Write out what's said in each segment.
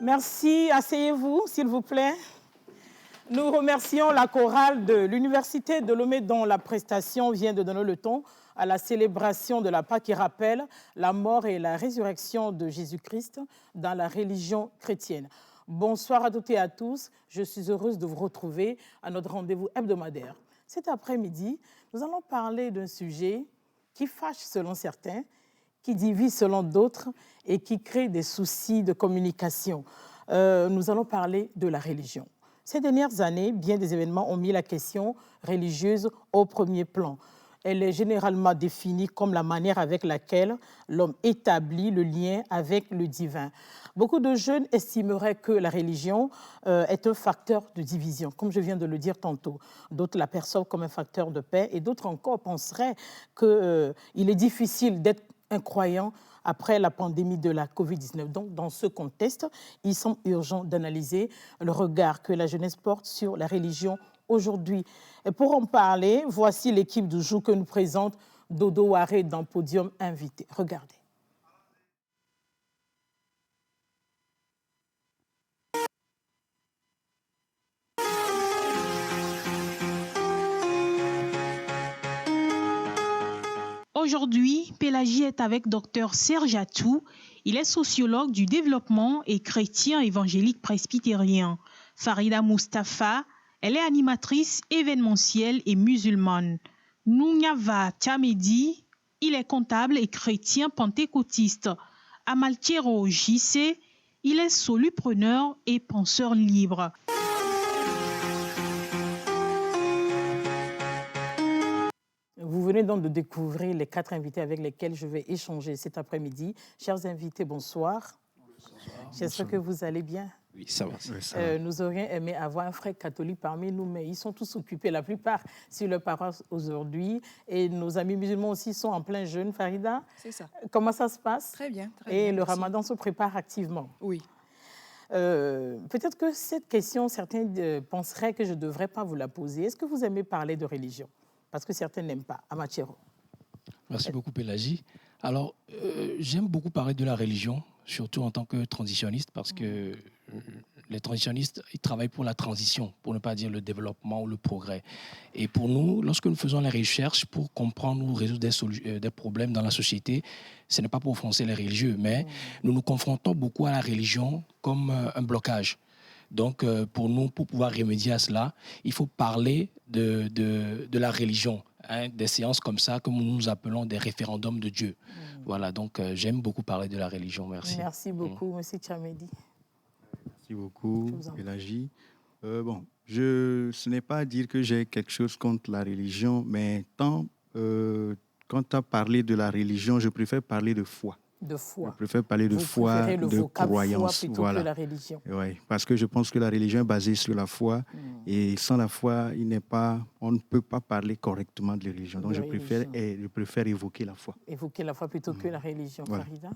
Merci, asseyez-vous, s'il vous plaît. Nous remercions la chorale de l'Université de Lomé dont la prestation vient de donner le ton à la célébration de la Pâque qui rappelle la mort et la résurrection de Jésus-Christ dans la religion chrétienne. Bonsoir à toutes et à tous. Je suis heureuse de vous retrouver à notre rendez-vous hebdomadaire. Cet après-midi, nous allons parler d'un sujet qui fâche selon certains, qui divise selon d'autres et qui crée des soucis de communication. Nous allons parler de la religion. Ces dernières années, bien des événements ont mis la question religieuse au premier plan. Elle est généralement définie comme la manière avec laquelle l'homme établit le lien avec le divin. Beaucoup de jeunes estimeraient que la religion est un facteur de division, comme je viens de le dire tantôt. D'autres la perçoivent comme un facteur de paix et d'autres encore penseraient qu'il est difficile d'être un croyant après la pandémie de la Covid-19. Donc, dans ce contexte, il semble urgent d'analyser le regard que la jeunesse porte sur la religion aujourd'hui. Et pour en parler, voici l'équipe du jour que nous présente Dodo Waré dans Podium Invité. Regardez. Aujourd'hui, Pélagie est avec Dr Serge Atou. Il est sociologue du développement et chrétien évangélique presbytérien. Farida Mustafa, elle est animatrice événementielle et musulmane. Nounyava Tiamedi, il est comptable et chrétien pentecôtiste. Amaltiero JC, il est solupreneur et penseur libre. Vous venez donc de découvrir les 4 invités avec lesquels je vais échanger cet après-midi. Chers invités, bonsoir. J'espère que vous allez bien. Oui, ça va. Nous aurions aimé avoir un frère catholique parmi nous, mais ils sont tous occupés, la plupart, sur leur paroisse aujourd'hui. Et nos amis musulmans aussi sont en plein jeûne. Farida, c'est ça. Comment ça se passe? Très bien. Et le merci. ramadan se prépare activement. Oui. Peut-être que cette question, certains penseraient que je ne devrais pas vous la poser. Est-ce que vous aimez parler de religion? Parce que certains n'aiment pas. Amachero. Merci beaucoup, Pélagie. Alors, j'aime beaucoup parler de la religion, surtout en tant que transitionniste, parce que les transitionnistes, ils travaillent pour la transition, pour ne pas dire le développement ou le progrès. Et pour nous, lorsque nous faisons les recherches pour comprendre ou résoudre des problèmes dans la société, ce n'est pas pour offenser les religieux, mais nous nous confrontons beaucoup à la religion comme un blocage. Donc, pour nous, pour pouvoir remédier à cela, il faut parler de la religion, hein, des séances comme ça, comme nous appelons des référendums de Dieu. Voilà, donc j'aime beaucoup parler de la religion. Merci. Merci beaucoup, M. Tiamedi. Merci beaucoup, Pélagie. Ce n'est pas à dire que j'ai quelque chose contre la religion, mais quand tu as parlé de la religion, je préfère parler de foi. De foi. Je préfère parler de Vous foi, préférez le de vocable croyance. foi plutôt Voilà. que la religion. Oui, parce que je pense que la religion est basée sur la foi et sans la foi, on ne peut pas parler correctement de la religion. Donc, je préfère évoquer la foi. Évoquer la foi plutôt que la religion. Voilà. Farida?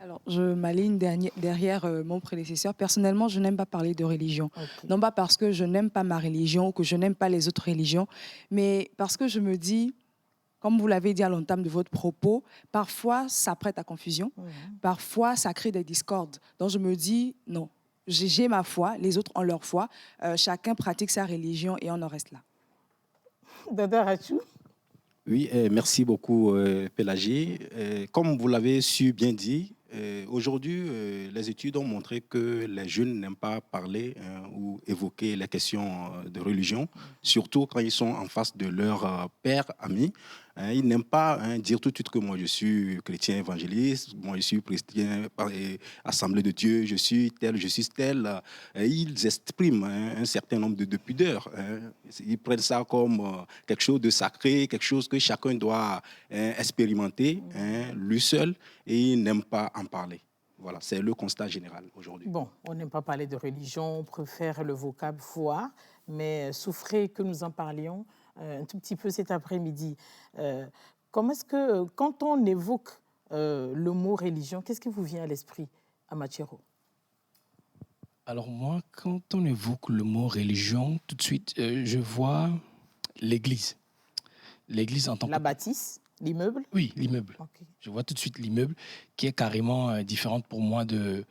Alors, je m'aligne derrière mon prédécesseur. Personnellement, je n'aime pas parler de religion. Okay. Non pas parce que je n'aime pas ma religion ou que je n'aime pas les autres religions, mais parce que je me dis, comme vous l'avez dit à l'entame de votre propos, parfois ça prête à confusion, parfois ça crée des discordes. Donc je me dis, non, j'ai ma foi, les autres ont leur foi, chacun pratique sa religion et on en reste là. Dada Rachou? Oui, merci beaucoup, Pélagie. Comme vous l'avez su bien dit, aujourd'hui, les études ont montré que les jeunes n'aiment pas parler ou évoquer les questions de religion, surtout quand ils sont en face de leur père, ami. Ils n'aiment pas dire tout de suite que moi je suis chrétien évangéliste, moi je suis chrétien assemblée de Dieu, je suis tel, je suis tel. Ils expriment un certain nombre de pudeurs. Ils prennent ça comme quelque chose de sacré, quelque chose que chacun doit expérimenter lui seul, et ils n'aiment pas en parler. Voilà, c'est le constat général aujourd'hui. Bon, on n'aime pas parler de religion, on préfère le vocable foi, mais souffrez que nous en parlions un tout petit peu cet après-midi. Comment est-ce que, quand on évoque le mot religion, qu'est-ce qui vous vient à l'esprit, Amachero? Alors moi, quand on évoque le mot religion, tout de suite, je vois l'Église. L'Église en tant que... La bâtisse, l'immeuble? Oui, l'immeuble. Okay. Je vois tout de suite l'immeuble qui est carrément différente pour moi du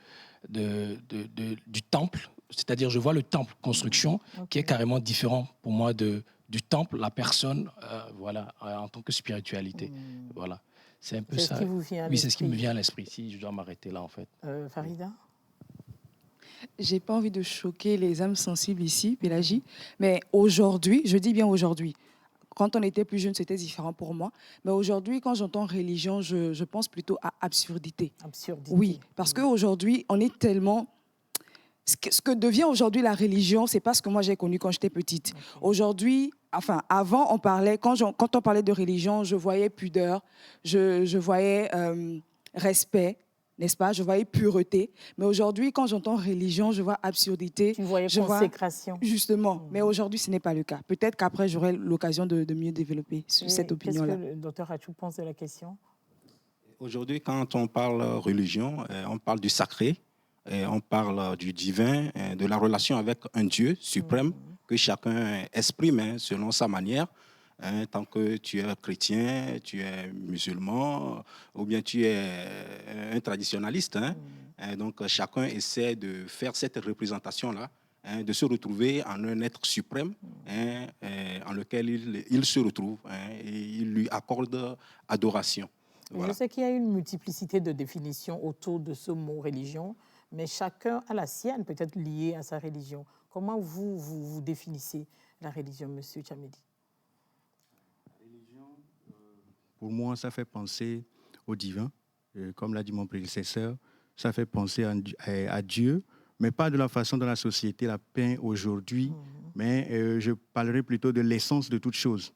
temple. C'est-à-dire, je vois le temple construction qui est carrément différent pour moi du temple, la personne, voilà, en tant que spiritualité. Voilà. C'est un peu ça. C'est ce qui vous vient à l'esprit? Oui, c'est ce qui me vient à l'esprit, si je dois m'arrêter là, en fait. Farida? J'ai pas envie de choquer les âmes sensibles ici, Pélagie, mais aujourd'hui, je dis bien aujourd'hui, quand on était plus jeune, c'était différent pour moi. Mais aujourd'hui, quand j'entends religion, je pense plutôt à absurdité. Absurdité. Oui, parce qu'aujourd'hui, on est tellement... Ce que devient aujourd'hui la religion, c'est pas ce que moi j'ai connu quand j'étais petite. Okay. Aujourd'hui, enfin, avant, on parlait, quand on parlait de religion, je voyais pudeur, je voyais respect, n'est-ce pas? Je voyais pureté. Mais aujourd'hui, quand j'entends religion, je vois absurdité. Tu voyais consécration. Justement. Mais aujourd'hui, ce n'est pas le cas. Peut-être qu'après, j'aurai l'occasion de mieux développer cette opinion-là. Qu'est-ce que le docteur Rachou pense de la question? Aujourd'hui, quand on parle religion, on parle du sacré. On parle du divin, de la relation avec un Dieu suprême que chacun exprime selon sa manière. Tant que tu es chrétien, tu es musulman ou bien tu es un traditionnaliste. Donc chacun essaie de faire cette représentation-là, de se retrouver en un être suprême en lequel il se retrouve et il lui accorde adoration. Voilà. Je sais qu'il y a une multiplicité de définitions autour de ce mot religion, mais chacun a la sienne, peut-être liée à sa religion. Comment vous définissez la religion, Monsieur Tchamedi? La religion, pour moi, ça fait penser au divin. Comme l'a dit mon prédécesseur, ça fait penser à Dieu, mais pas de la façon dont la société la peint aujourd'hui, mais je parlerai plutôt de l'essence de toute chose.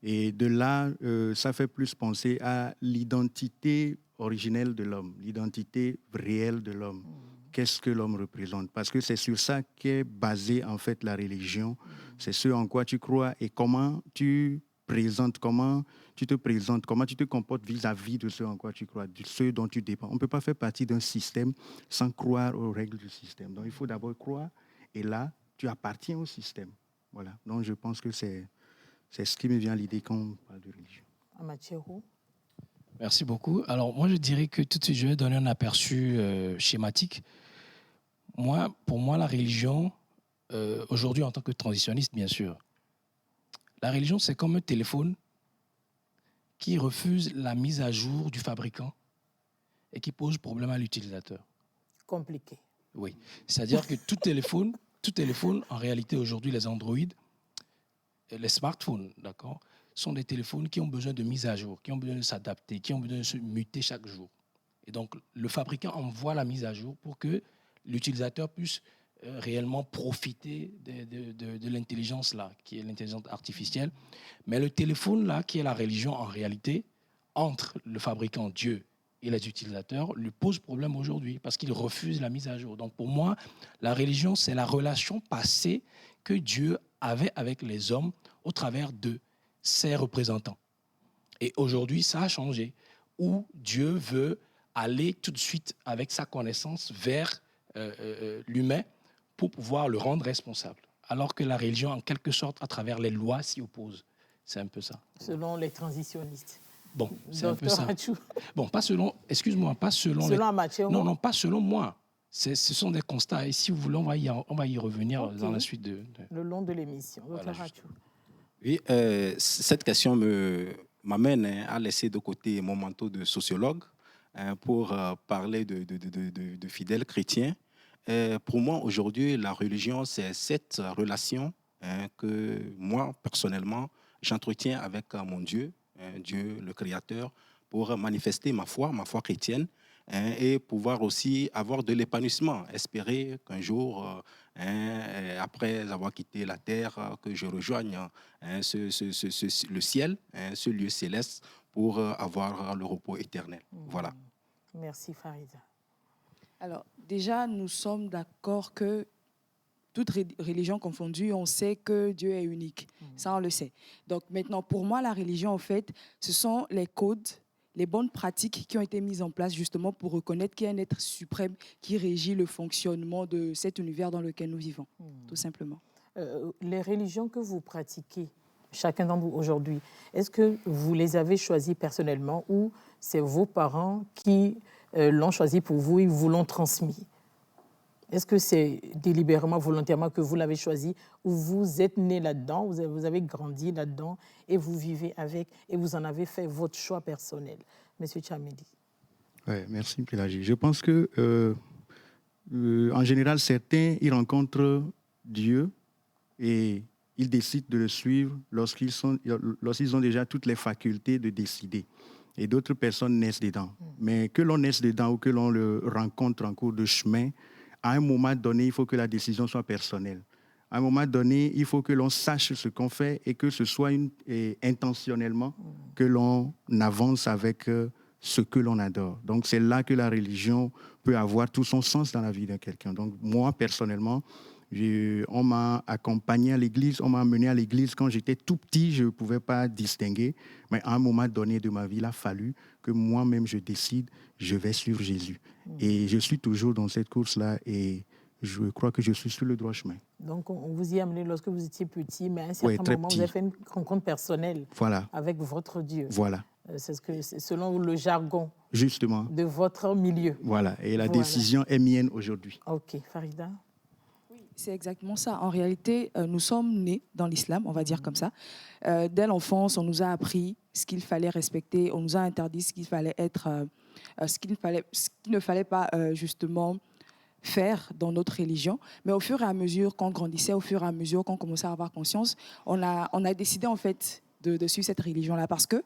Et de là, ça fait plus penser à l'identité originelle de l'homme, l'identité réelle de l'homme. Qu'est-ce que l'homme représente? Parce que c'est sur ça qu'est basée en fait la religion. C'est ce en quoi tu crois et comment tu présentes, comment tu te présentes, comment tu te comportes vis-à-vis de ce en quoi tu crois, de ce dont tu dépends. On ne peut pas faire partie d'un système sans croire aux règles du système. Donc il faut d'abord croire et là, tu appartiens au système. Voilà. Donc je pense que c'est ce qui me vient à l'idée quand on parle de religion. Amachero? Merci beaucoup. Alors, moi, je dirais que tout de suite, je vais donner un aperçu schématique. Pour moi, la religion, aujourd'hui, en tant que transitionniste, bien sûr, la religion, c'est comme un téléphone qui refuse la mise à jour du fabricant et qui pose problème à l'utilisateur. Compliqué. Oui. C'est-à-dire que tout téléphone, en réalité, aujourd'hui, les Android, les smartphones, d'accord, sont des téléphones qui ont besoin de mise à jour, qui ont besoin de s'adapter, qui ont besoin de se muter chaque jour. Et donc, le fabricant envoie la mise à jour pour que l'utilisateur puisse réellement profiter de l'intelligence là, qui est l'intelligence artificielle. Mais le téléphone là, qui est la religion en réalité, entre le fabricant Dieu et les utilisateurs lui posent problème aujourd'hui parce qu'ils refusent la mise à jour. Donc pour moi, la religion, c'est la relation passée que Dieu avait avec les hommes au travers de ses représentants. Et aujourd'hui, ça a changé, où Dieu veut aller tout de suite avec sa connaissance vers l'humain pour pouvoir le rendre responsable. Alors que la religion, en quelque sorte, à travers les lois, s'y oppose. C'est un peu ça. Selon les transitionnistes. Bon, c'est un peu ça. Achou. Bon, pas selon, excuse-moi, pas selon... Non, pas selon moi. Ce sont des constats. Et si vous voulez, on va y revenir dans la suite le long de l'émission. Voilà, oui, cette question m'amène à laisser de côté mon manteau de sociologue pour parler de fidèles chrétiens. Pour moi, aujourd'hui, la religion, c'est cette relation que moi, personnellement, j'entretiens avec mon Dieu, Dieu le Créateur, pour manifester ma foi chrétienne, et pouvoir aussi avoir de l'épanouissement, espérer qu'un jour, après avoir quitté la terre, que je rejoigne le ciel, ce lieu céleste, pour avoir le repos éternel. Voilà. Merci Farida. Alors, déjà, nous sommes d'accord que toute religion confondue, on sait que Dieu est unique. Ça, on le sait. Donc maintenant, pour moi, la religion, en fait, ce sont les codes, les bonnes pratiques qui ont été mises en place justement pour reconnaître qu'il y a un être suprême qui régit le fonctionnement de cet univers dans lequel nous vivons, tout simplement. Les religions que vous pratiquez, chacun d'entre vous aujourd'hui, est-ce que vous les avez choisies personnellement ou c'est vos parents qui l'ont choisi pour vous et vous l'ont transmis? Est-ce que c'est délibérément, volontairement que vous l'avez choisi ou vous êtes né là-dedans, vous avez grandi là-dedans et vous vivez avec et vous en avez fait votre choix personnel? Monsieur Tchamedi. Oui, merci Pélagie. Je pense que, en général, certains, ils rencontrent Dieu et ils décident de le suivre lorsqu'ils ont déjà toutes les facultés de décider. Et d'autres personnes naissent dedans. Mais que l'on naisse dedans ou que l'on le rencontre en cours de chemin, à un moment donné, il faut que la décision soit personnelle. À un moment donné, il faut que l'on sache ce qu'on fait et que ce soit intentionnellement que l'on avance avec ce que l'on adore. Donc, c'est là que la religion peut avoir tout son sens dans la vie de quelqu'un. Donc, moi, personnellement, on m'a accompagné à l'église, on m'a amené à l'église quand j'étais tout petit, je ne pouvais pas distinguer. Mais à un moment donné de ma vie, il a fallu que moi-même je décide, je vais suivre Jésus. Et je suis toujours dans cette course-là et je crois que je suis sur le droit chemin. Donc, on vous y a amené lorsque vous étiez petit, mais à un certain moment, vous avez fait une rencontre personnelle avec votre Dieu. Voilà. C'est selon le jargon justement de votre milieu. Voilà, et la décision est mienne aujourd'hui. Ok, Farida. C'est exactement ça. En réalité, nous sommes nés dans l'islam, on va dire comme ça. Dès l'enfance, on nous a appris ce qu'il fallait respecter, on nous a interdit ce qu'il fallait être, ce qu'il ne fallait pas justement faire dans notre religion. Mais au fur et à mesure qu'on grandissait, au fur et à mesure qu'on commençait à avoir conscience, on a décidé en fait de suivre cette religion-là parce que,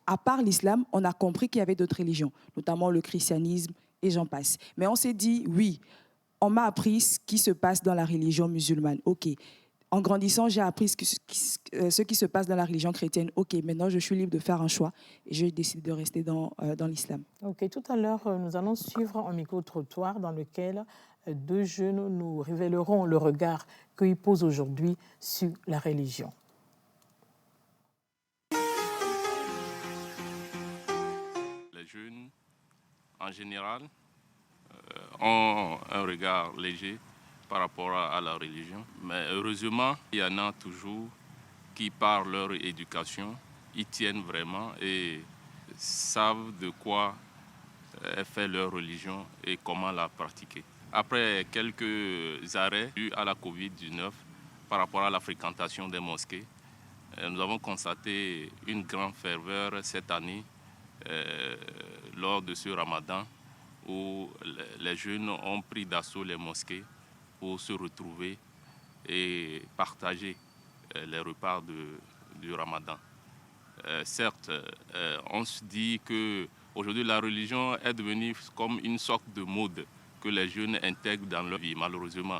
à part l'islam, on a compris qu'il y avait d'autres religions, notamment le christianisme et j'en passe. Mais on s'est dit, oui, on m'a appris ce qui se passe dans la religion musulmane. OK. En grandissant, j'ai appris ce qui se passe dans la religion chrétienne. OK, maintenant, je suis libre de faire un choix et je décide de rester dans l'islam. OK, tout à l'heure, nous allons suivre un micro-trottoir dans lequel deux jeunes nous révéleront le regard qu'ils posent aujourd'hui sur la religion. Les jeunes, en général, ont un regard léger par rapport à la religion. Mais heureusement, il y en a toujours qui, par leur éducation, y tiennent vraiment et savent de quoi est fait leur religion et comment la pratiquer. Après quelques arrêts dus à la Covid-19 par rapport à la fréquentation des mosquées, nous avons constaté une grande ferveur cette année lors de ce ramadan où les jeunes ont pris d'assaut les mosquées pour se retrouver et partager les repas du ramadan. Certes, on se dit qu'aujourd'hui la religion est devenue comme une sorte de mode que les jeunes intègrent dans leur vie, malheureusement.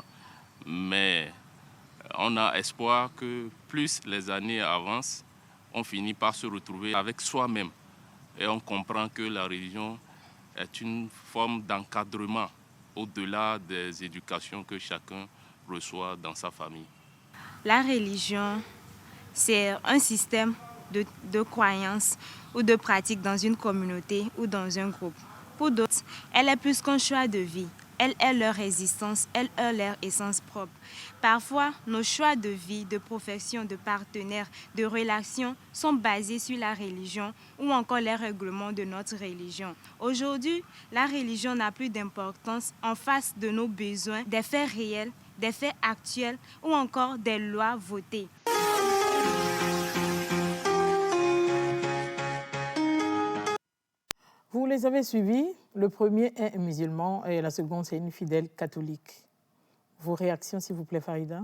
Mais on a espoir que plus les années avancent, on finit par se retrouver avec soi-même. Et on comprend que la religion est une forme d'encadrement au-delà des éducations que chacun reçoit dans sa famille. La religion, c'est un système de croyances ou de pratiques dans une communauté ou dans un groupe. Pour d'autres, elle est plus qu'un choix de vie. Elle est leur existence, elle est leur essence propre. Parfois, nos choix de vie, de profession, de partenaires, de relations sont basés sur la religion ou encore les règlements de notre religion. Aujourd'hui, la religion n'a plus d'importance en face de nos besoins, des faits réels, des faits actuels ou encore des lois votées. Vous les avez suivis. Le premier est musulman et la seconde, c'est une fidèle catholique. Vos réactions, s'il vous plaît, Farida?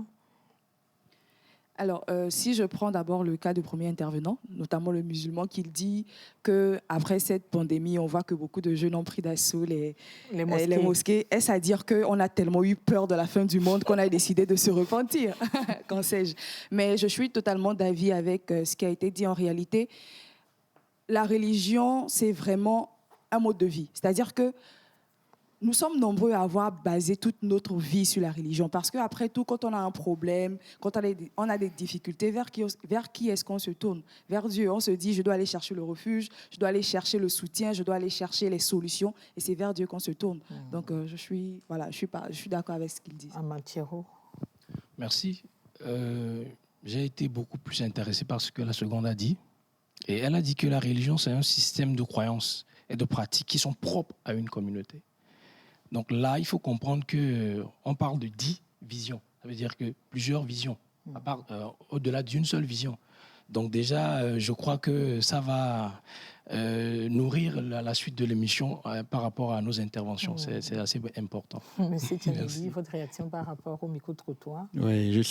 Alors, si je prends d'abord le cas du premier intervenant, notamment le musulman, qui dit qu'après cette pandémie, on voit que beaucoup de jeunes ont pris d'assaut les mosquées. Est-ce à dire qu'on a tellement eu peur de la fin du monde qu'on a décidé de se repentir? Qu'en sais-je? Mais je suis totalement d'avis avec ce qui a été dit en réalité. La religion, c'est vraiment un mode de vie. C'est-à-dire que nous sommes nombreux à avoir basé toute notre vie sur la religion. Parce qu'après tout, quand on a un problème, quand on a des difficultés, vers qui est-ce qu'on se tourne? Vers Dieu. On se dit, je dois aller chercher le refuge, je dois aller chercher le soutien, je dois aller chercher les solutions. Et c'est vers Dieu qu'on se tourne. Donc, je suis d'accord avec ce qu'ils disent. Amathiero. Merci. J'ai été beaucoup plus intéressé par ce que la seconde a dit. Et elle a dit que la religion, c'est un système de croyances et de pratiques qui sont propres à une communauté. Donc là, il faut comprendre qu'on parle de 10 visions. Ça veut dire que plusieurs visions, au-delà d'une seule vision. Donc déjà, je crois que ça va nourrir la suite de l'émission par rapport à nos interventions. C'est assez important. Monsieur Tianelli, votre réaction par rapport au micro-trottoir? Oui, je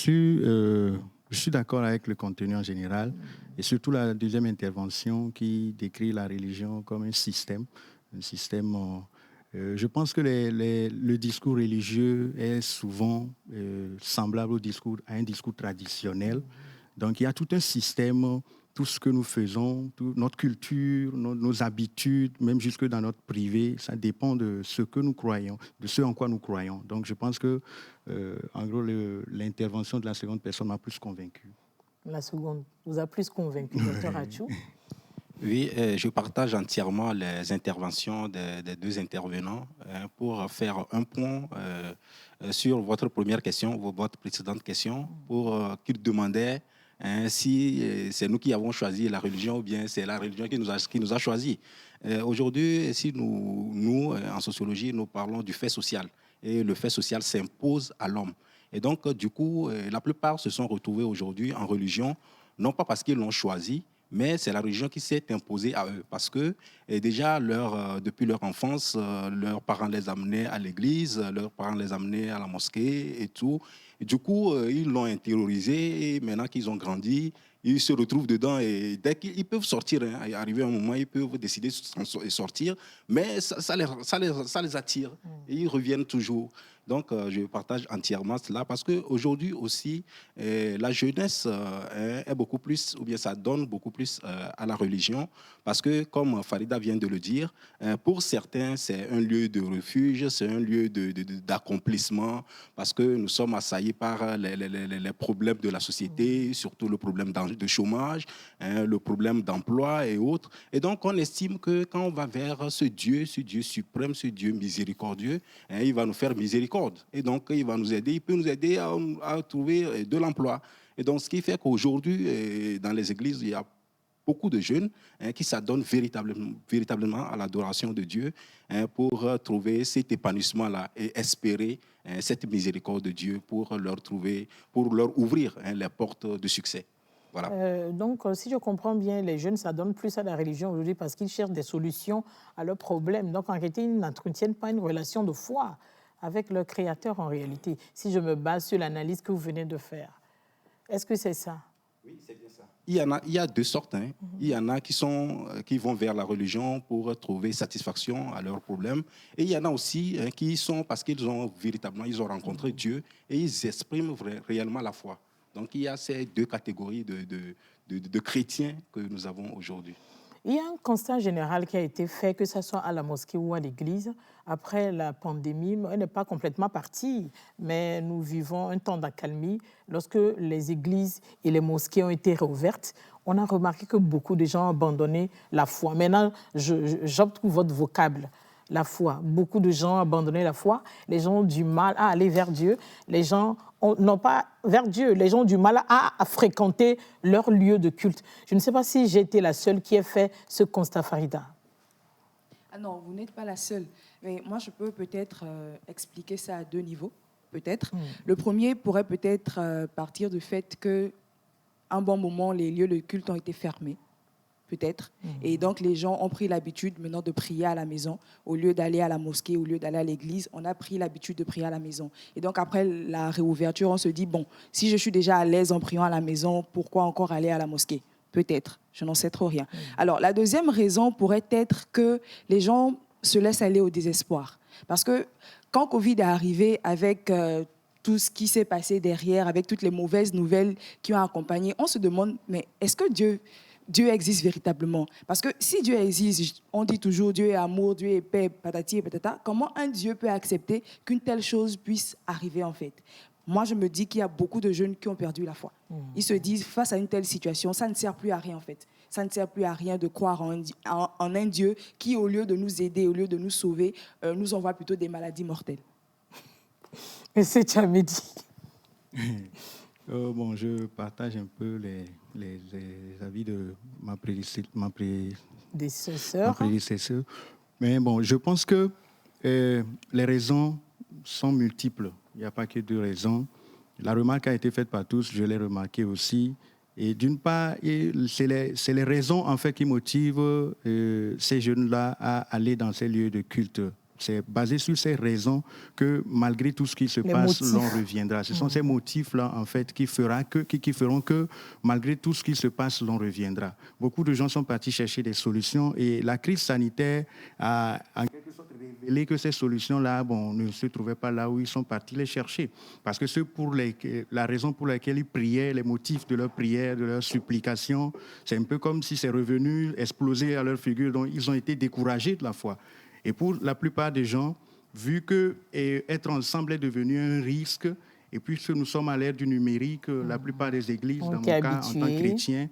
suis d'accord avec le contenu en général et surtout la deuxième intervention qui décrit la religion comme un système. Je pense que le discours religieux est souvent semblable à un discours traditionnel. Donc il y a tout un système, tout ce que nous faisons, notre culture, nos habitudes, même jusque dans notre privé, ça dépend de ce que nous croyons, de ce en quoi nous croyons. Donc je pense que, en gros, l'intervention de la seconde personne m'a plus convaincu. La seconde vous a plus convaincu, Dr Achou? Oui, je partage entièrement les interventions des deux intervenants pour faire un point sur votre première question, votre précédente question, pour qu'ils demandaient si c'est nous qui avons choisi la religion ou bien c'est la religion qui nous a choisi. Aujourd'hui, si nous, en sociologie, nous parlons du fait social. Et le fait social s'impose à l'homme. Et donc, du coup, la plupart se sont retrouvés aujourd'hui en religion, non pas parce qu'ils l'ont choisi, mais c'est la religion qui s'est imposée à eux. Parce que déjà, depuis leur enfance, leurs parents les amenaient à l'église, leurs parents les amenaient à la mosquée et tout. Et du coup, ils l'ont intériorisé et maintenant qu'ils ont grandi, ils se retrouvent dedans et dès qu'ils peuvent sortir, arriver à un moment, ils peuvent décider de sortir, mais ça les attire et ils reviennent toujours. Donc, je partage entièrement cela parce qu'aujourd'hui aussi, la jeunesse est beaucoup plus, ou bien ça donne beaucoup plus à la religion parce que, comme Farida vient de le dire, pour certains, c'est un lieu de refuge, c'est un lieu d'accomplissement parce que nous sommes assaillis par les problèmes de la société, surtout le problème de chômage, le problème d'emploi et autres. Et donc, on estime que quand on va vers ce Dieu suprême, ce Dieu miséricordieux, il va nous faire miséricorde. Et donc, il va nous aider, il peut nous aider à trouver de l'emploi. Et donc, ce qui fait qu'aujourd'hui, dans les églises, il y a beaucoup de jeunes qui s'adonnent véritablement à l'adoration de Dieu pour trouver cet épanouissement-là et espérer cette miséricorde de Dieu pour leur ouvrir les portes de succès. Voilà. Donc, si je comprends bien, les jeunes s'adonnent plus à la religion aujourd'hui parce qu'ils cherchent des solutions à leurs problèmes. Donc, en réalité, ils n'entretiennent pas une relation de foi avec leur créateur en réalité, si je me base sur l'analyse que vous venez de faire. Est-ce que c'est ça? Oui, c'est bien ça. Il y a deux sortes. Il y en a qui vont vers la religion pour trouver satisfaction à leurs problèmes. Et il y en a aussi qui sont parce qu'ils ont rencontré Dieu et ils expriment réellement la foi. Donc il y a ces deux catégories de chrétiens que nous avons aujourd'hui. Il y a un constat général qui a été fait, que ce soit à la mosquée ou à l'église. Après la pandémie, elle n'est pas complètement partie, mais nous vivons un temps d'accalmie. Lorsque les églises et les mosquées ont été réouvertes, on a remarqué que beaucoup de gens ont abandonné la foi. Maintenant, j'opte pour votre vocable, la foi. Beaucoup de gens ont abandonné la foi. Les gens ont du mal à aller vers Dieu. Les gens n'ont pas vers Dieu. Les gens ont du mal à fréquenter leur lieu de culte. Je ne sais pas si j'ai été la seule qui ait fait ce constat, Farida. Ah non, vous n'êtes pas la seule. Mais moi, je peux peut-être expliquer ça à 2 niveaux, peut-être. Le premier pourrait peut-être partir du fait qu'à un bon moment, les lieux de culte ont été fermés, peut-être. Et donc, les gens ont pris l'habitude maintenant de prier à la maison. Au lieu d'aller à la mosquée, au lieu d'aller à l'église, on a pris l'habitude de prier à la maison. Et donc, après la réouverture, on se dit, bon, si je suis déjà à l'aise en priant à la maison, pourquoi encore aller à la mosquée ? Peut-être, je n'en sais trop rien. Alors, la deuxième raison pourrait être que les gens se laissent aller au désespoir. Parce que quand Covid est arrivé avec tout ce qui s'est passé derrière, avec toutes les mauvaises nouvelles qui ont accompagné, on se demande, mais est-ce que Dieu existe véritablement? Parce que si Dieu existe, on dit toujours Dieu est amour, Dieu est paix, patati et patata, comment un Dieu peut accepter qu'une telle chose puisse arriver en fait? Moi, je me dis qu'il y a beaucoup de jeunes qui ont perdu la foi. Ils se disent, face à une telle situation, ça ne sert plus à rien en fait. Ça ne sert plus à rien de croire en un Dieu qui, au lieu de nous aider, au lieu de nous sauver, nous envoie plutôt des maladies mortelles. Et c'est Tchamedi. Bon, je partage un peu les avis de ma prédécesseur. Mais bon, je pense que les raisons sont multiples. Il n'y a pas que 2 raisons. La remarque a été faite par tous, je l'ai remarqué aussi. Et d'une part, c'est les raisons en fait qui motivent ces jeunes-là à aller dans ces lieux de culte. C'est basé sur ces raisons que malgré tout ce qui se passe, l'on reviendra. Ce sont ces motifs-là en fait qui feront que malgré tout ce qui se passe, l'on reviendra. Beaucoup de gens sont partis chercher des solutions et la crise sanitaire a en quelque sorte révélé que ces solutions-là ne se trouvaient pas là où ils sont partis les chercher. Parce que la raison pour laquelle ils priaient, les motifs de leur prière, de leur supplication, c'est un peu comme si c'est revenu exploser à leur figure, donc ils ont été découragés de la foi. Et pour la plupart des gens, vu que être ensemble est devenu un risque, et puisque nous sommes à l'ère du numérique, la plupart des églises, dans mon cas, en tant que chrétien,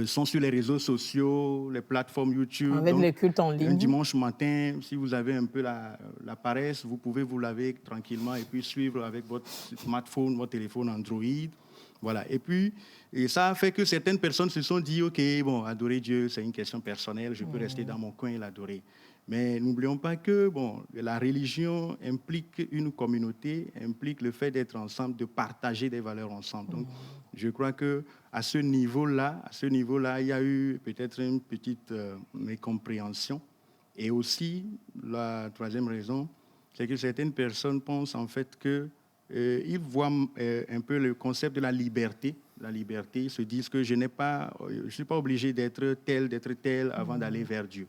sont sur les réseaux sociaux, les plateformes YouTube. Avec les cultes en ligne. Un dimanche matin, si vous avez un peu la paresse, vous pouvez vous laver tranquillement et puis suivre avec votre smartphone, votre téléphone Android. Voilà. Et ça a fait que certaines personnes se sont dit, OK, bon, adorer Dieu, c'est une question personnelle, je peux rester dans mon coin et l'adorer. Mais n'oublions pas que la religion implique une communauté, implique le fait d'être ensemble, de partager des valeurs ensemble. Donc, je crois qu'à ce niveau-là, il y a eu peut-être une petite mécompréhension. Et aussi, la troisième raison, c'est que certaines personnes pensent en fait qu'ils voient un peu le concept de la liberté. La liberté, ils se disent que je ne suis pas obligé d'être tel avant d'aller vers Dieu.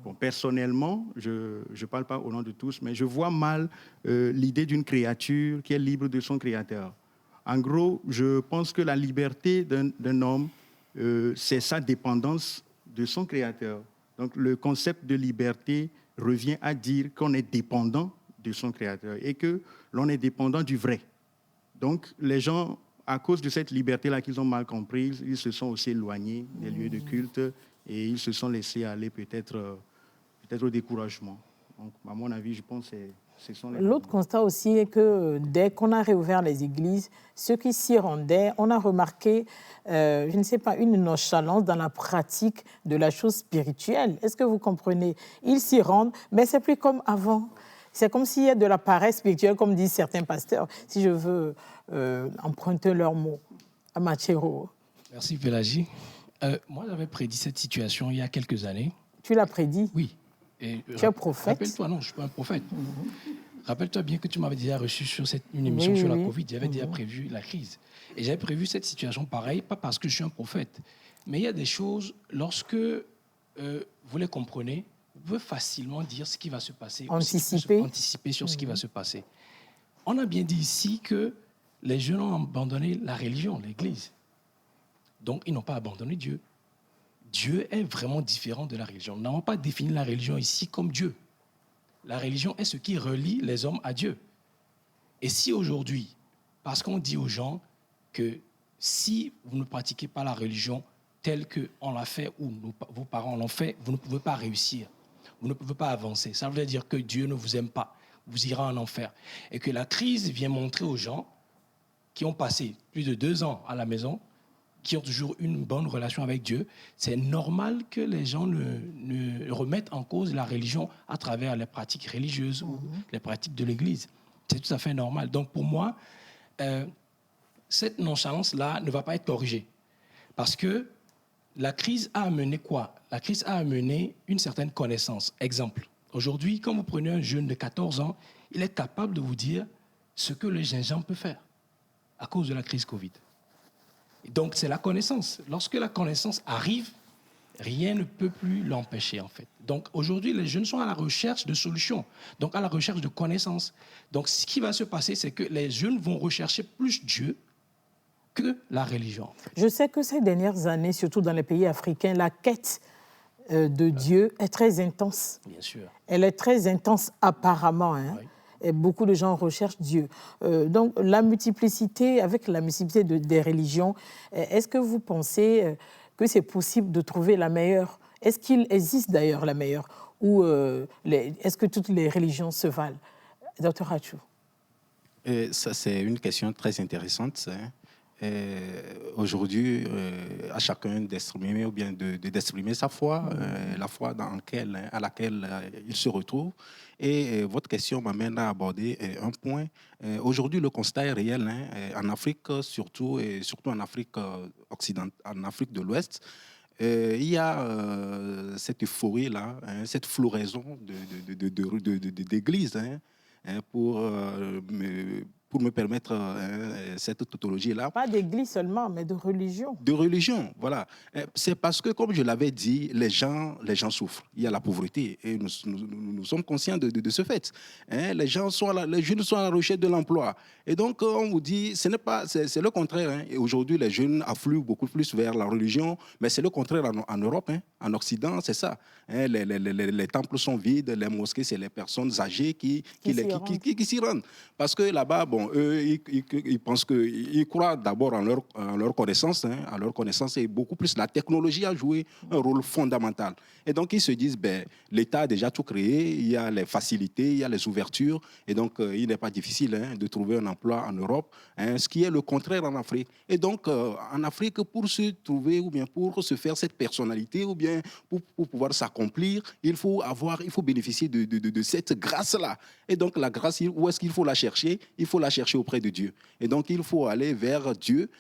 Bon, personnellement, je ne parle pas au nom de tous, mais je vois mal l'idée d'une créature qui est libre de son créateur. En gros, je pense que la liberté d'un homme, c'est sa dépendance de son créateur. Donc, le concept de liberté revient à dire qu'on est dépendant de son créateur et que l'on est dépendant du vrai. Donc, les gens, à cause de cette liberté-là qu'ils ont mal comprise, ils se sont aussi éloignés des lieux de culte et ils se sont laissés aller peut-être au découragement. Donc, à mon avis, je pense que ce sont les... L'autre constat aussi est que dès qu'on a réouvert les églises, ceux qui s'y rendaient, on a remarqué, je ne sais pas, une nonchalance dans la pratique de la chose spirituelle. Est-ce que vous comprenez? Ils s'y rendent, mais c'est plus comme avant. C'est comme s'il y a de la paresse spirituelle, comme disent certains pasteurs, si je veux emprunter leurs mots à Machero. Merci, Pélagie. Moi, j'avais prédit cette situation il y a quelques années. Tu l'as prédit? Oui. Et tu es prophète? Rappelle-toi, non, je ne suis pas un prophète. Rappelle-toi bien que tu m'avais déjà reçu sur une émission sur la Covid. J'avais déjà prévu la crise. Et j'avais prévu cette situation pareille, pas parce que je suis un prophète. Mais il y a des choses, lorsque vous les comprenez, vous pouvez facilement dire ce qui va se passer. Anticiper sur ce qui va se passer. On a bien dit ici que les jeunes ont abandonné la religion, l'Église. Donc, ils n'ont pas abandonné Dieu. Dieu est vraiment différent de la religion. Nous n'avons pas défini la religion ici comme Dieu. La religion est ce qui relie les hommes à Dieu. Et si aujourd'hui, parce qu'on dit aux gens que si vous ne pratiquez pas la religion telle qu'on l'a fait ou vos parents l'ont fait, vous ne pouvez pas réussir, vous ne pouvez pas avancer. Ça veut dire que Dieu ne vous aime pas, vous irez en enfer. Et que la crise vient montrer aux gens qui ont passé plus de 2 ans à la maison, qui ont toujours une bonne relation avec Dieu, c'est normal que les gens ne remettent en cause la religion à travers les pratiques religieuses ou les pratiques de l'Église. C'est tout à fait normal. Donc pour moi, cette nonchalance-là ne va pas être corrigée. Parce que la crise a amené quoi? La crise a amené une certaine connaissance. Exemple, aujourd'hui, quand vous prenez un jeune de 14 ans, il est capable de vous dire ce que le gingembre peut faire à cause de la crise Covid. Donc, c'est la connaissance. Lorsque la connaissance arrive, rien ne peut plus l'empêcher, en fait. Donc, aujourd'hui, les jeunes sont à la recherche de solutions, donc à la recherche de connaissances. Donc, ce qui va se passer, c'est que les jeunes vont rechercher plus Dieu que la religion. En fait. Je sais que ces dernières années, surtout dans les pays africains, la quête de Dieu est très intense. Bien sûr. Elle est très intense apparemment, hein. Oui. Et beaucoup de gens recherchent Dieu. Donc, avec la multiplicité des religions, est-ce que vous pensez que c'est possible de trouver la meilleure? Est-ce qu'il existe d'ailleurs la meilleure? Ou est-ce que toutes les religions se valent? Dr Achou. Ça, c'est une question très intéressante. Aujourd'hui, à chacun d'exprimer ou bien d'exprimer sa foi, la foi à laquelle il se retrouve. Et votre question m'amène à aborder un point. Aujourd'hui, le constat est réel en Afrique, surtout en Afrique occidentale, en Afrique de l'Ouest. Il y a cette euphorie-là, cette floraison d'églises pour me permettre cette tautologie-là. Pas d'église seulement, mais de religion. De religion, voilà. C'est parce que, comme je l'avais dit, les gens souffrent. Il y a la pauvreté et nous sommes conscients de ce fait. Les jeunes sont à la recherche de l'emploi. Et donc, on vous dit, c'est le contraire. Et aujourd'hui, les jeunes affluent beaucoup plus vers la religion, mais c'est le contraire en Europe, en Occident, c'est ça. Les temples sont vides, les mosquées, c'est les personnes âgées qui s'y rendent. Parce que là-bas, bon, eux, ils pensent qu'ils croient d'abord en leur connaissance, à leur connaissance, et beaucoup plus la technologie a joué un rôle fondamental. Et donc, ils se disent, l'État a déjà tout créé, il y a les facilités, il y a les ouvertures, et donc, il n'est pas difficile de trouver un emploi en Europe, ce qui est le contraire en Afrique. Et donc, en Afrique, pour se trouver, ou bien pour se faire cette personnalité, ou bien pour pouvoir s'accomplir, il faut bénéficier de cette grâce-là. Et donc, la grâce, où est-ce qu'il faut la chercher? Il faut la chercher auprès de Dieu. Et donc, il faut aller vers Dieu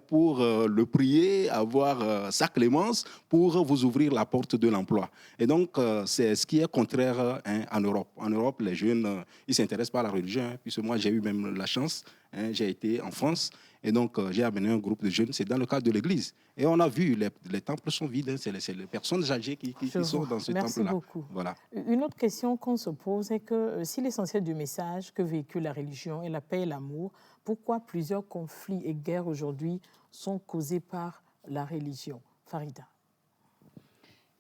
pour le prier, avoir sa clémence pour vous ouvrir la porte de l'emploi. Et donc, c'est ce qui est contraire en Europe. En Europe, les jeunes, ils ne s'intéressent pas à la religion, puisque moi, j'ai eu même la chance, j'ai été en France, et donc j'ai amené un groupe de jeunes, c'est dans le cadre de l'église. Et on a vu, les temples sont vides, c'est les personnes âgées qui sont dans ce temple-là. Merci beaucoup. Voilà. Une autre question qu'on se pose est que si l'essentiel du message que véhicule la religion est la paix et l'amour, pourquoi plusieurs conflits et guerres aujourd'hui sont causés par la religion? Farida.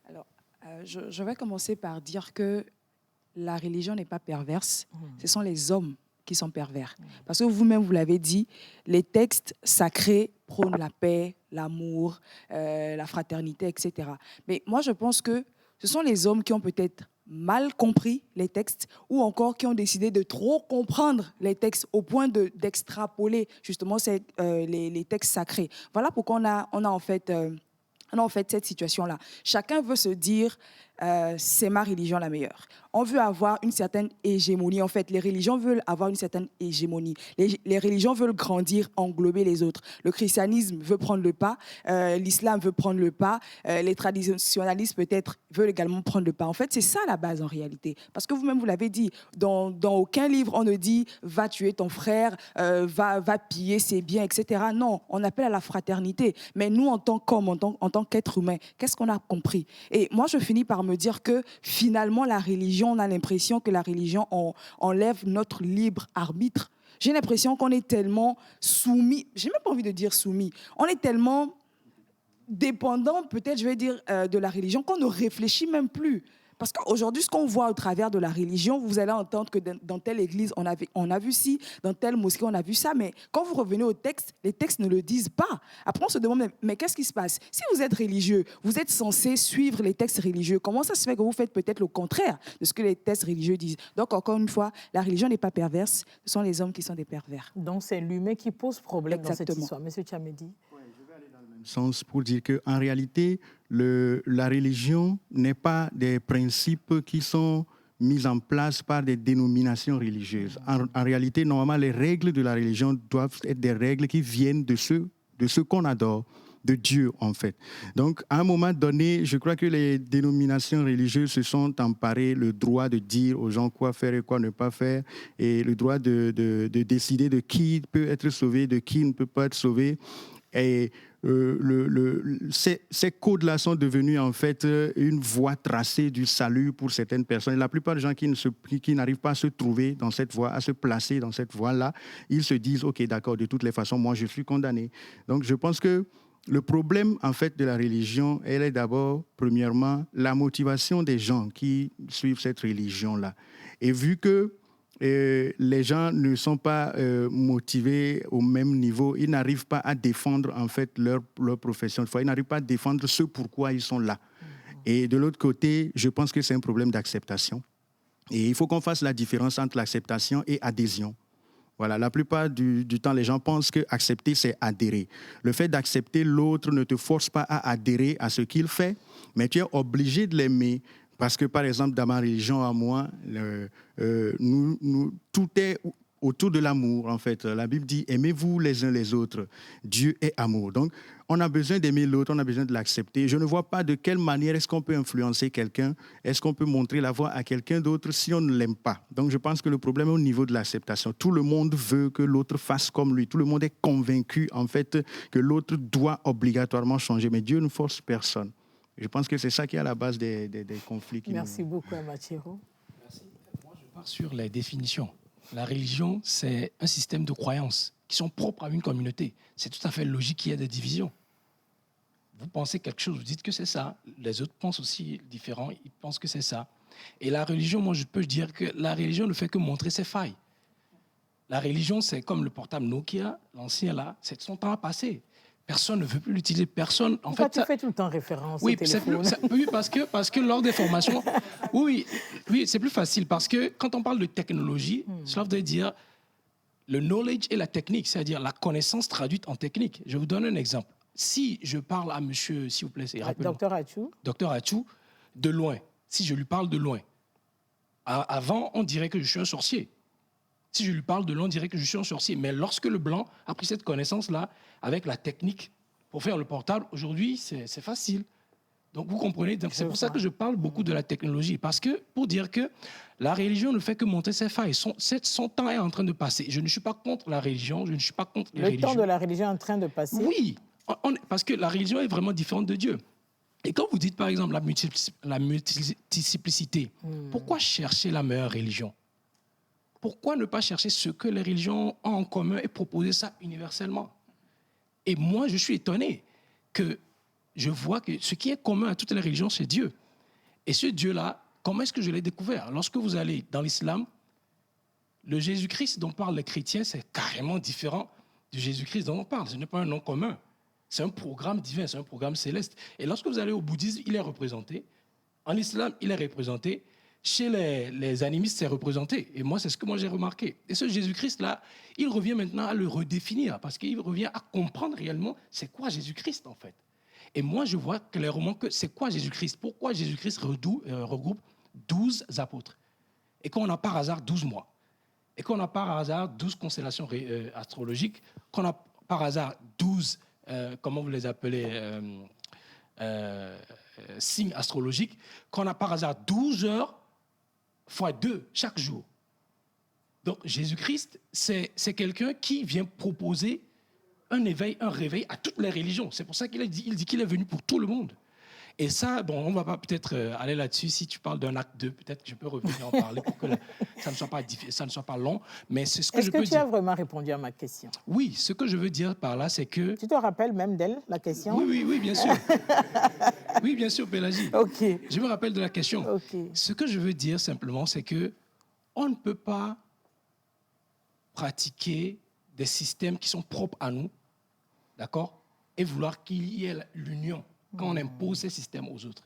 Alors, je vais commencer par dire que la religion n'est pas perverse, ce sont les hommes qui sont pervers. Parce que vous-même, vous l'avez dit, les textes sacrés prônent la paix, l'amour, la fraternité, etc. Mais moi, je pense que ce sont les hommes qui ont peut-être mal compris les textes ou encore qui ont décidé de trop comprendre les textes au point d'extrapoler justement les textes sacrés. Voilà pourquoi on a en fait cette situation-là. Chacun veut se dire c'est ma religion la meilleure. On veut avoir une certaine hégémonie. En fait, les religions veulent avoir une certaine hégémonie. Les religions veulent grandir, englober les autres. Le christianisme veut prendre le pas, l'islam veut prendre le pas, les traditionnalistes peut-être veulent également prendre le pas. En fait, c'est ça la base en réalité. Parce que vous-même, vous l'avez dit, dans aucun livre, on ne dit « va tuer ton frère, va piller ses biens, etc. » Non, on appelle à la fraternité. Mais nous, en tant qu'hommes, en tant qu'êtres humains, qu'est-ce qu'on a compris? Et moi, je finis par me dire que finalement, la religion, on a l'impression que la religion enlève notre libre arbitre. J'ai l'impression qu'on est tellement soumis, j'ai même pas envie de dire soumis, on est tellement dépendant, peut-être, je vais dire, de la religion, qu'on ne réfléchit même plus. Parce qu'aujourd'hui, ce qu'on voit au travers de la religion, vous allez entendre que dans telle église, on a vu ci, dans telle mosquée, on a vu ça. Mais quand vous revenez au texte, les textes ne le disent pas. Après, on se demande, mais qu'est-ce qui se passe? Si vous êtes religieux, vous êtes censé suivre les textes religieux. Comment ça se fait que vous faites peut-être le contraire de ce que les textes religieux disent? Donc, encore une fois, la religion n'est pas perverse. Ce sont les hommes qui sont des pervers. Donc, c'est l'humain qui pose problème dans cette Exactement. histoire. Monsieur Tchamedi. Sens pour dire qu'en réalité, la religion n'est pas des principes qui sont mis en place par des dénominations religieuses. En réalité, normalement, les règles de la religion doivent être des règles qui viennent de ce qu'on adore, de Dieu, en fait. Donc, à un moment donné, je crois que les dénominations religieuses se sont emparées le droit de dire aux gens quoi faire et quoi ne pas faire, et le droit de décider de qui peut être sauvé, de qui ne peut pas être sauvé. Et ces codes-là sont devenus en fait une voie tracée du salut pour certaines personnes. Et la plupart des gens qui n'arrivent pas à se trouver dans cette voie, à se placer dans cette voie-là, ils se disent « Ok, d'accord, de toutes les façons, moi je suis condamné ». Donc je pense que le problème en fait de la religion, elle est d'abord, premièrement, la motivation des gens qui suivent cette religion-là. Et vu que les gens ne sont pas motivés au même niveau, ils n'arrivent pas à défendre en fait leur profession de foi, ils n'arrivent pas à défendre ce pourquoi ils sont là. Et de l'autre côté, je pense que c'est un problème d'acceptation. Et il faut qu'on fasse la différence entre l'acceptation et adhésion. Voilà, la plupart du temps, les gens pensent que accepter, c'est adhérer. Le fait d'accepter l'autre ne te force pas à adhérer à ce qu'il fait, mais tu es obligé de l'aimer. Parce que, par exemple, dans ma religion à moi, tout est autour de l'amour, en fait. La Bible dit « Aimez-vous les uns les autres ». Dieu est amour. Donc, on a besoin d'aimer l'autre, on a besoin de l'accepter. Je ne vois pas de quelle manière est-ce qu'on peut influencer quelqu'un, est-ce qu'on peut montrer la voie à quelqu'un d'autre si on ne l'aime pas. Donc, je pense que le problème est au niveau de l'acceptation. Tout le monde veut que l'autre fasse comme lui. Tout le monde est convaincu, en fait, que l'autre doit obligatoirement changer. Mais Dieu ne force personne. Je pense que c'est ça qui est à la base des conflits. Merci beaucoup, Amachiro. Merci. Moi, je pars sur les définitions. La religion, c'est un système de croyances qui sont propres à une communauté. C'est tout à fait logique qu'il y ait des divisions. Vous pensez quelque chose, vous dites que c'est ça. Les autres pensent aussi différent, ils pensent que c'est ça. Et la religion, moi, je peux dire que la religion ne fait que montrer ses failles. La religion, c'est comme le portable Nokia, l'ancien là, c'est son temps à passer. Personne ne veut plus l'utiliser. Personne. Pourquoi tu fais tout le temps référence au téléphone? Oui, parce que lors des formations, oui, c'est plus facile parce que quand on parle de technologie, cela veut dire le knowledge et la technique, c'est-à-dire la connaissance traduite en technique. Je vous donne un exemple. Si je parle à monsieur, s'il vous plaît, Docteur Achou. Docteur Achou, de loin. Si je lui parle de loin. Avant, on dirait que je suis un sorcier. Si je lui parle de loin, on dirait que je suis un sorcier. Mais lorsque le blanc a pris cette connaissance-là, avec la technique pour faire le portable, aujourd'hui, c'est facile. Donc, vous comprenez. Donc, c'est pour ça que je parle beaucoup de la technologie. Parce que, pour dire que la religion ne fait que montrer ses failles. Son temps est en train de passer. Je ne suis pas contre la religion, je ne suis pas contre les religions. Le temps de la religion est en train de passer? Oui, parce que la religion est vraiment différente de Dieu. Et quand vous dites, par exemple, la multiplicité, pourquoi chercher la meilleure religion? Pourquoi ne pas chercher ce que les religions ont en commun et proposer ça universellement? Et moi, je suis étonné que je vois que ce qui est commun à toutes les religions, c'est Dieu. Et ce Dieu-là, comment est-ce que je l'ai découvert? Lorsque vous allez dans l'islam, le Jésus-Christ dont parlent les chrétiens, c'est carrément différent du Jésus-Christ dont on parle. Ce n'est pas un nom commun. C'est un programme divin, c'est un programme céleste. Et lorsque vous allez au bouddhisme, il est représenté. En islam, il est représenté. Chez les animistes, c'est représenté. Et moi, c'est ce que moi j'ai remarqué. Et ce Jésus-Christ-là, il revient maintenant à le redéfinir parce qu'il revient à comprendre réellement c'est quoi Jésus-Christ, en fait. Et moi, je vois clairement que c'est quoi Jésus-Christ. Pourquoi Jésus-Christ regroupe 12 apôtres et qu'on a par hasard 12 mois et qu'on a par hasard 12 constellations astrologiques, qu'on a par hasard 12, comment vous les appelez, signes astrologiques, qu'on a par hasard 12 heures fois 2 chaque jour. Donc Jésus-Christ, c'est quelqu'un qui vient proposer un réveil à toutes les religions. C'est pour ça qu'il dit qu'il est venu pour tout le monde. Et ça, bon, on ne va pas peut-être aller là-dessus. Si tu parles d'un acte 2, peut-être que je peux revenir en parler pour que ça ne soit pas long. Mais c'est ce que je peux dire. Est-ce que tu as vraiment répondu à ma question? Oui, ce que je veux dire par là, c'est que... Tu te rappelles même d'elle, la question? Oui, bien sûr. Oui, bien sûr, Pélagie. OK. Je me rappelle de la question. OK. Ce que je veux dire simplement, c'est que on ne peut pas pratiquer des systèmes qui sont propres à nous, d'accord, et vouloir qu'il y ait l'union quand on impose ces systèmes aux autres.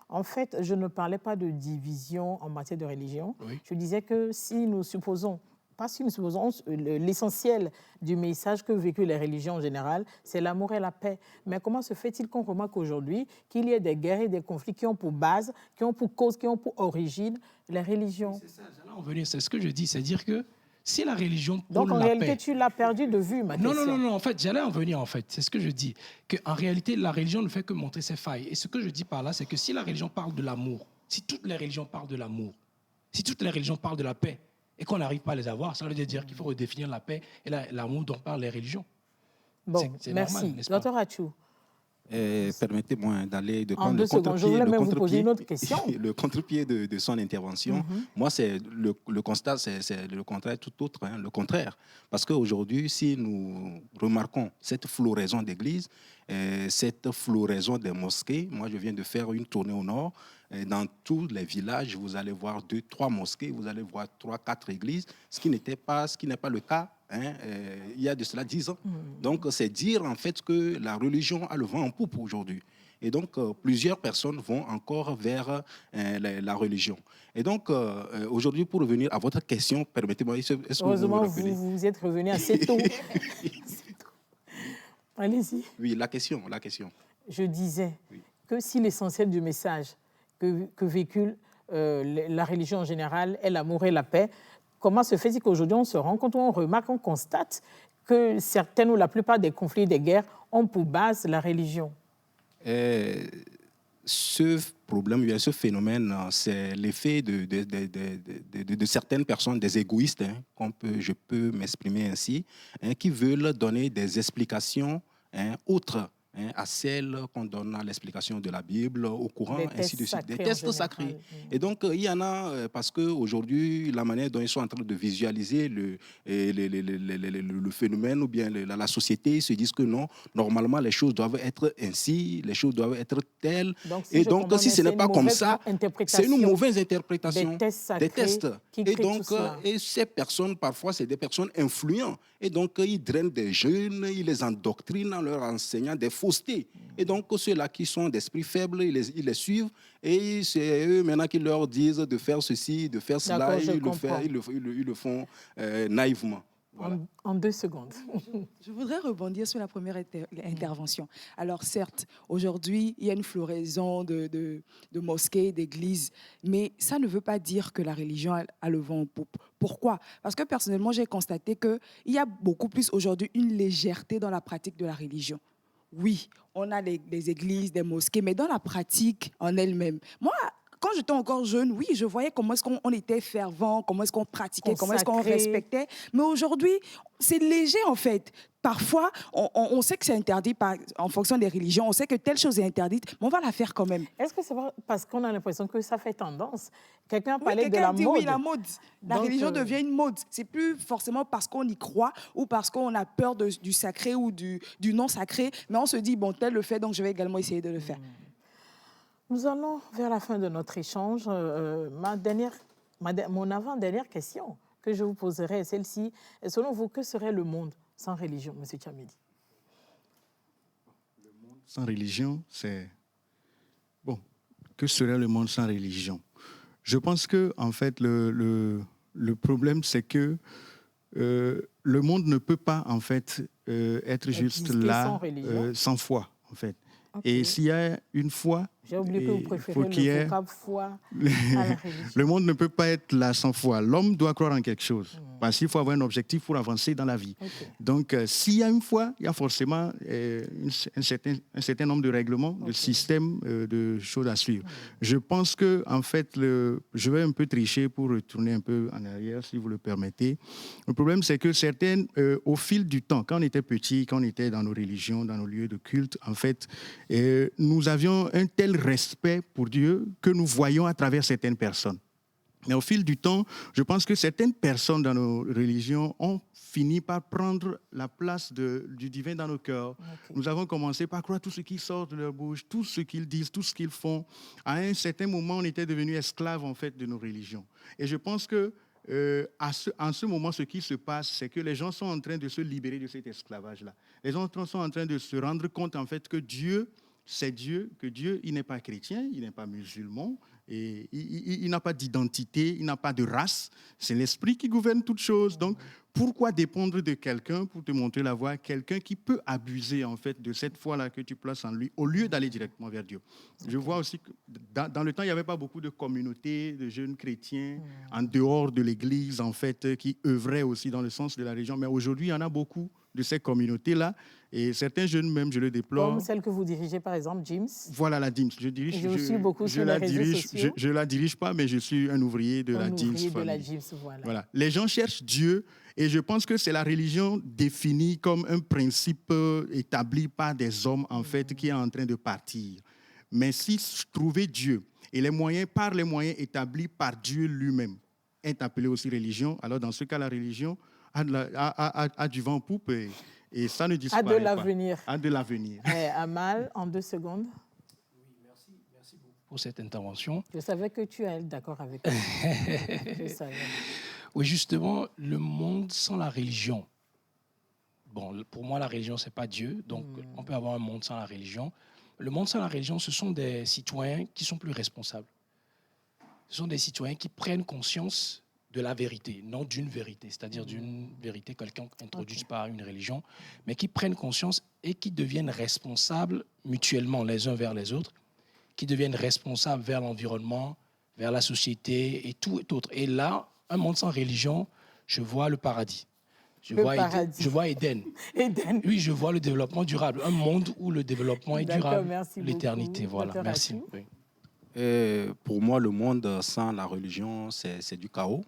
En fait, je ne parlais pas de division en matière de religion. Oui. Je disais que si nous supposons, pas si nous supposons, l'essentiel du message que véhiculent les religions en général, c'est l'amour et la paix. Mais comment se fait-il qu'on remarque aujourd'hui qu'il y ait des guerres et des conflits qui ont pour base, qui ont pour cause, qui ont pour origine les religions? C'est ça, j'allais en venir, c'est ce que je dis, c'est-à-dire que si la religion prône Donc en la réalité, paix... tu l'as perdu de vue, ma question. Non, en fait, j'allais en venir, en fait. C'est ce que je dis. Qu'en réalité, la religion ne fait que montrer ses failles. Et ce que je dis par là, c'est que si la religion parle de l'amour, si toutes les religions parlent de l'amour, si toutes les religions parlent de la paix, et qu'on n'arrive pas à les avoir, ça veut dire qu'il faut redéfinir la paix et l'amour dont parlent les religions. Bon, C'est merci. normal, n'est-ce pas? Dr. Achou. Permettez-moi de En prendre 2 secondes, je voulais même vous poser une autre question. le contre-pied de son intervention. Moi, c'est le constat, c'est le contraire tout autre, hein, le contraire. Parce qu'aujourd'hui, si nous remarquons cette floraison d'églises, cette floraison des mosquées, moi, je viens de faire une tournée au nord. Dans tous les villages, vous allez voir 2, 3 mosquées, vous allez voir 3, 4 églises, ce qui n'est pas le cas il y a de cela 10 ans. Donc, c'est dire en fait que la religion a le vent en poupe aujourd'hui. Et donc, plusieurs personnes vont encore vers la religion. Et donc, aujourd'hui, pour revenir à votre question, permettez-moi... Heureusement, vous êtes revenu assez tôt. Allez-y. Oui, la question. Je disais que si l'essentiel du message que véhicule la religion en général est l'amour et la paix, comment se fait-il qu'aujourd'hui on se rend compte, on remarque, on constate que certaines ou la plupart des conflits, des guerres ont pour base la religion? Ce problème, ce phénomène, c'est l'effet de certaines personnes, des égoïstes, je peux m'exprimer ainsi, qui veulent donner des explications autres à celles qu'on donne à l'explication de la Bible, au Coran, ainsi de suite. Des tests sacrés. Et donc, il y en a, parce qu'aujourd'hui, la manière dont ils sont en train de visualiser le phénomène ou bien la société, ils se disent que non, normalement, les choses doivent être ainsi, les choses doivent être telles. Donc, si ce n'est pas comme ça, c'est une mauvaise interprétation. Des tests sacrés. Des tests. Et donc, ces personnes, parfois, c'est des personnes influentes. Et donc, ils drainent des jeunes, ils les endoctrinent en leur enseignant des faussetés. Et donc, ceux-là qui sont d'esprit faible, ils les suivent. Et c'est eux maintenant qui leur disent de faire ceci, de faire cela. Et ils le font naïvement. Voilà. En 2 secondes. Je voudrais rebondir sur la première intervention. Alors certes, aujourd'hui, il y a une floraison de mosquées, d'églises, mais ça ne veut pas dire que la religion a le vent en poupe. Pourquoi? Parce que personnellement, j'ai constaté qu'il y a beaucoup plus aujourd'hui une légèreté dans la pratique de la religion. Oui, on a des églises, des mosquées, mais dans la pratique en elle-même. Moi, quand j'étais encore jeune, oui, je voyais comment est-ce qu'on était fervent, comment est-ce qu'on pratiquait, comment est-ce qu'on respectait. Mais aujourd'hui, c'est léger en fait. Parfois, on sait que c'est interdit en fonction des religions, on sait que telle chose est interdite, mais on va la faire quand même. Est-ce que c'est parce qu'on a l'impression que ça fait tendance? Quelqu'un a parlé de la mode. Oui, la mode. La religion devient une mode. C'est plus forcément parce qu'on y croit ou parce qu'on a peur du sacré ou du non sacré, mais on se dit, bon, tel le fait, donc je vais également essayer de le faire. Nous allons vers la fin de notre échange. Mon avant-dernière question que je vous poserai est celle-ci. Selon vous, que serait le monde sans religion, M. Tchamedi? Le monde sans religion, c'est... Bon, que serait le monde sans religion? Je pense que, en fait, le problème, c'est que le monde ne peut pas, en fait, être juste là sans foi, en fait. Okay. Et s'il y a une foi, j'ai oublié que vous préférez le vocable foi à la religion. Le monde ne peut pas être là sans foi. L'homme doit croire en quelque chose. Parce qu'il faut avoir un objectif pour avancer dans la vie. Okay. Donc, s'il y a une foi, il y a forcément un certain nombre de règlements, de systèmes, de choses à suivre. Je pense que, en fait, je vais un peu tricher pour retourner un peu en arrière, si vous le permettez. Le problème, c'est que certaines, au fil du temps, quand on était petits, quand on était dans nos religions, dans nos lieux de culte, en fait, nous avions un tel tel respect pour Dieu que nous voyons à travers certaines personnes. Mais au fil du temps, je pense que certaines personnes dans nos religions ont fini par prendre la place du divin dans nos cœurs. Okay. Nous avons commencé par croire tout ce qui sort de leur bouche, tout ce qu'ils disent, tout ce qu'ils font. À un certain moment, on était devenus esclaves en fait de nos religions. Et je pense que en ce moment, ce qui se passe, c'est que les gens sont en train de se libérer de cet esclavage-là. Les gens sont en train de se rendre compte en fait que Dieu, c'est Dieu, que Dieu, il n'est pas chrétien, il n'est pas musulman, et il n'a pas d'identité, il n'a pas de race. C'est l'esprit qui gouverne toutes choses. Donc, pourquoi dépendre de quelqu'un pour te montrer la voie, quelqu'un qui peut abuser en fait de cette foi-là que tu places en lui, au lieu d'aller directement vers Dieu. Je vois aussi que dans le temps, il n'y avait pas beaucoup de communautés de jeunes chrétiens en dehors de l'Église en fait qui œuvraient aussi dans le sens de la religion. Mais aujourd'hui, il y en a beaucoup de ces communautés-là. Et certains jeunes, même, je le déplore. Comme celle que vous dirigez, par exemple, DIMS. Voilà, la DIMS. Je suis beaucoup sur les réseaux sociaux. Je ne la dirige pas, mais je suis un ouvrier de la DIMS. Voilà. Les gens cherchent Dieu, et je pense que c'est la religion définie comme un principe établi par des hommes, en fait, qui est en train de partir. Mais si trouver Dieu, et par les moyens établis par Dieu lui-même, est appelé aussi religion, alors dans ce cas, la religion a du vent en poupe et ça ne disparaît pas. A de l'avenir. Amal, en 2 secondes. Oui, merci beaucoup pour cette intervention. Je savais que tu es d'accord avec moi. Je savais. Oui, justement, le monde sans la religion. Bon, pour moi, la religion, ce n'est pas Dieu, donc on peut avoir un monde sans la religion. Le monde sans la religion, ce sont des citoyens qui sont plus responsables. Ce sont des citoyens qui prennent conscience de la vérité, non d'une vérité, c'est-à-dire d'une vérité quelqu'un introduite par une religion, mais qui prennent conscience et qui deviennent responsables mutuellement les uns vers les autres, qui deviennent responsables vers l'environnement, vers la société et tout autre. Et là, un monde sans religion, je vois le paradis. Je vois Éden. Éden. Oui, je vois le développement durable. Un monde où le développement est durable, l'éternité. Voilà, merci. Oui. Pour moi, le monde sans la religion, c'est du chaos.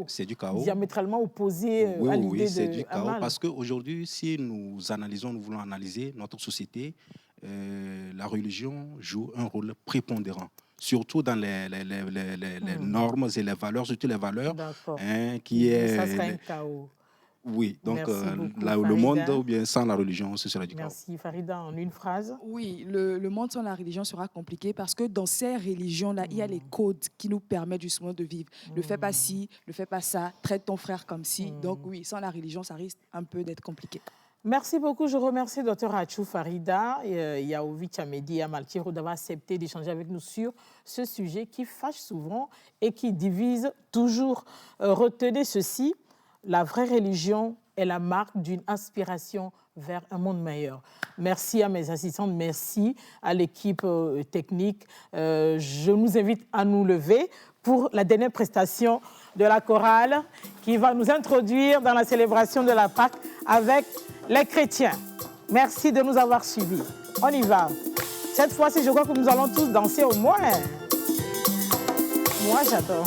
C'est du chaos. Diamétralement opposé à l'idée de... Oui, c'est du chaos. Parce qu'aujourd'hui, si nous voulons analyser notre société, la religion joue un rôle prépondérant. Surtout dans les normes et les valeurs, surtout les valeurs. Qui est... Ça serait un chaos. Oui, donc le monde ou bien sans la religion, ce serait du chaos. Merci. Farida, en une phrase. Oui, le monde sans la religion sera compliqué parce que dans ces religions-là, il y a les codes qui nous permettent justement de vivre. Ne fais pas ci, ne fais pas ça, traite ton frère comme ci. Donc oui, sans la religion, ça risque un peu d'être compliqué. Merci beaucoup. Je remercie Dr Achou Farida, Yaovi Chamedi et Amal Kiro d'avoir accepté d'échanger avec nous sur ce sujet qui fâche souvent et qui divise toujours. Retenez ceci. La vraie religion est la marque d'une aspiration vers un monde meilleur. Merci à mes assistantes, merci à l'équipe technique. Je nous invite à nous lever pour la dernière prestation de la chorale qui va nous introduire dans la célébration de la Pâque avec les chrétiens. Merci de nous avoir suivis. On y va. Cette fois-ci, je crois que nous allons tous danser au moins. Moi, j'adore.